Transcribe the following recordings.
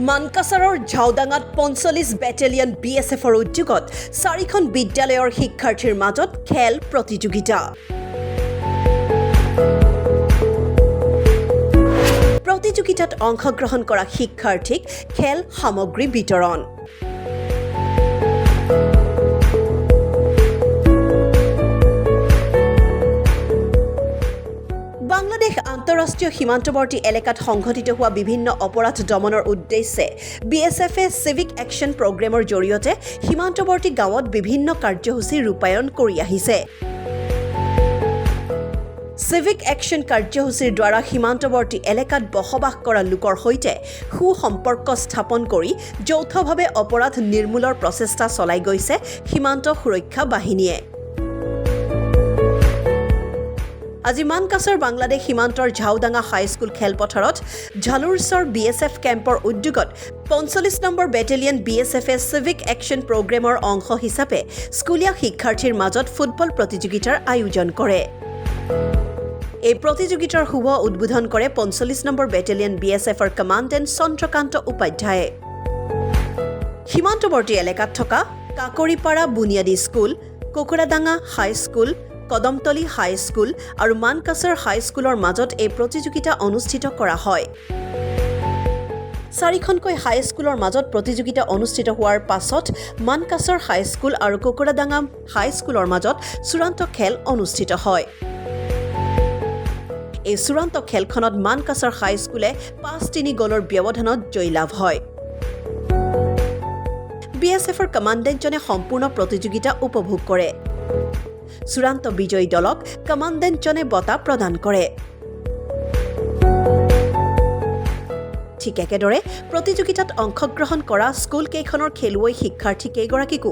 মানকাছাৰৰ ঝাওডাঙাত ৪৫ battalion BSFৰ উদ্যোগত ৪খন বিদ্যালয়ৰ শিক্ষাৰ্থীৰ মাজত খেল প্ৰতিযোগিতা। প্ৰতিযোগিতাত অংশগ্ৰহণ কৰা শিক্ষাৰ্থীক খেল সামগ্ৰী বিতৰণ। বাংলাদেশ আন্তঃৰাষ্ট্ৰীয় সীমান্তৱৰ্তী এলেকাত সংঘটিত হোৱা বিভিন্ন অপৰাধ দমনৰ উদ্দেশ্যে BSFে চিভিক একশ্যন প্ৰগ্ৰেমৰ জৰিয়তে সীমান্তৱৰ্তী গাঁৱত বিভিন্ন কাৰ্যসূচী ৰূপায়ণ কৰি আহিছে। চিভিক একশ্যন কাৰ্যসূচীৰ দ্বাৰা সীমান্তৱৰ্তী এলেকাত বসবাস কৰা লোকৰ সৈতে সুসম্পৰ্ক স্থাপন কৰি যৌথভাৱে অপৰাধ নিৰ্মূলৰ প্ৰচেষ্টা চলাই গৈছে সীমান্ত সুৰক্ষা বাহিনীয়ে। আজি মানকাছাৰ বাংলাদেশ সীমান্তৰ ঝাওডাঙা হাইস্কুল খেলপথাৰত ঝালুৰচৰ BSF কেম্পৰ উদ্যোগত ৪৫ নম্বৰ বেটেলিয়ন BSFে চিভিক একশ্যন প্ৰগ্ৰেমৰ অংশ হিচাপে স্কুলীয়া শিক্ষাৰ্থীৰ মাজত ফুটবল প্ৰতিযোগিতাৰ আয়োজন কৰে। এই প্ৰতিযোগিতাৰ শুভ উদ্বোধন কৰে ৪৫ নম্বৰ বেটেলিয়ন BSFৰ কমাণ্ডেণ্ট চন্দ্ৰকান্ত উপাধ্যায়ে। সীমান্তৱৰ্তী এলেকাত থকা কাকৰিপাৰা বুনিয়াদী স্কুল, কুকুৰাডাঙা হাইস্কুল, কদমতলী হাইস্কুল আৰু মানকাছাৰ হাইস্কুলৰ মাজত এই প্ৰতিযোগিতা অনুষ্ঠিত কৰা হয়। ৪খনকৈ হাইস্কুলৰ মাজত প্ৰতিযোগিতা অনুষ্ঠিত হোৱাৰ পাছত মানকাছাৰ হাইস্কুল আৰু কুকুৰাডাঙা হাইস্কুলৰ মাজত চূড়ান্ত খেল অনুষ্ঠিত হয়। এই চূড়ান্ত খেলখনত মানকাছাৰ হাইস্কুলে ৫-৩ গ'লৰ ব্যৱধানত জয়লাভ হয়। BSFৰ কমাণ্ডেণ্টজনে সম্পূৰ্ণ প্ৰতিযোগিতা উপভোগ কৰে। চূড়ান্ত বিজয়ী দলক কমাণ্ডেণ্টজনে বঁটা প্ৰদান কৰে। ঠিক একেদৰে প্ৰতিযোগিতাত অংশগ্ৰহণ কৰা স্কুলকেইখনৰ খেলুৱৈ শিক্ষাৰ্থী কেইগৰাকীকো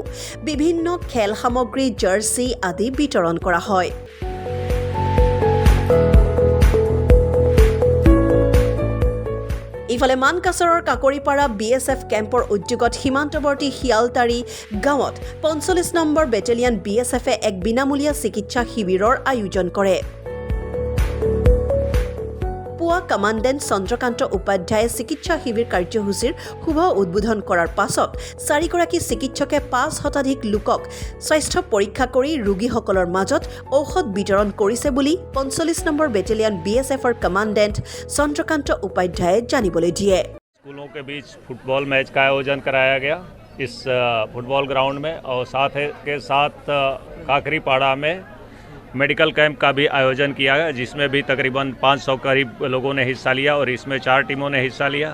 বিভিন্ন খেল সামগ্ৰী, জাৰ্চি আদি বিতৰণ কৰা হয়। ইফালে মানকাছাৰৰ কাকৰিপাৰা BSF কেম্পৰ উদ্যোগত সীমান্তৱৰ্তী শিয়ালতাৰী গাঁৱত ৪৫ নম্বৰ বেটেলিয়ন BSFে এক বিনামূলীয়া চিকিৎসা শিবিৰৰ আয়োজন কৰে। পুৱা কমাণ্ডেণ্ট চন্দ্ৰকান্ত উপাধ্যায়ে চিকিৎসা শিবিৰ কাৰ্যসূচীৰ শুভ উদ্বোধন কৰাৰ পাছত ৪গৰাকী চিকিৎসকে ৫ শতাধিক লোকক স্বাস্থ্য পৰীক্ষা কৰি ৰোগীসকলৰ মাজত ঔষধ বিতৰণ কৰিছে বুলি ৪৫ নম্বৰ বেটেলিয়ন BSFৰ কমাণ্ডেণ্ট চন্দ্ৰকান্ত উপাধ্যায়ে জানিবলৈ দিয়ে। स्कूलों के बीच फुटबॉल मैच का आयोजन कराया गया इस फुटबॉल ग्राउंड में और साथ के साथ काकरीपाड़ा में मेडिकल कैंप का भी आयोजन किया गया जिसमें भी तकरीबन 500 करीब लोगों ने हिस्सा लिया और इसमें 4 टीमों ने हिस्सा लिया।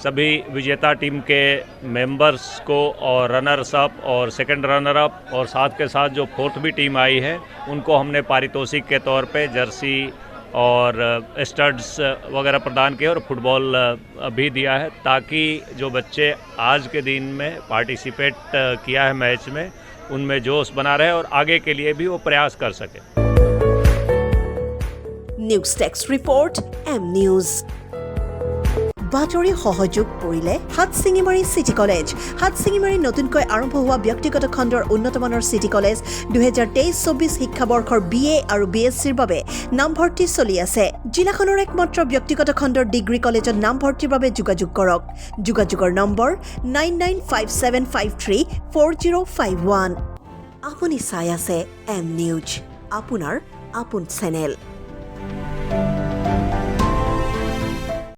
सभी विजेता टीम के मेंबर्स को और रनर्स अप और सेकंड रनर अप और साथ के साथ जो फोर्थ भी टीम आई है उनको हमने पारितोषिक के तौर पे जर्सी और स्टड्स वगैरह प्रदान किए और फुटबॉल भी दिया है ताकि जो बच्चे आज के दिन में पार्टिसिपेट किया है मैच में उनमें जोश बना रहे और आगे के लिए भी वो प्रयास कर सके। News text report M News। বাতৰি সহযোগ কৰিলে হাটচিঙিমাৰী চিটি কলেজ। হাটচিঙিমাৰী নতুনকৈ আৰম্ভ হোৱা ব্যক্তিগত খণ্ডৰ উন্নতমানৰ চিটি কলেজ 2023-24 শিক্ষাবৰ্ষৰ BA আৰু BSCৰ বাবে নামভৰ্তি চলি আছে। জিলাখনৰ একমাত্ৰ ব্যক্তিগত খণ্ডৰ ডিগ্ৰী কলেজত নামভৰ্তিৰ বাবে যোগাযোগ কৰক। যোগাযোগৰ নম্বৰ 9957534051। আপুনি চাই আছে M News, আপোনাৰ আপোন চেনেল।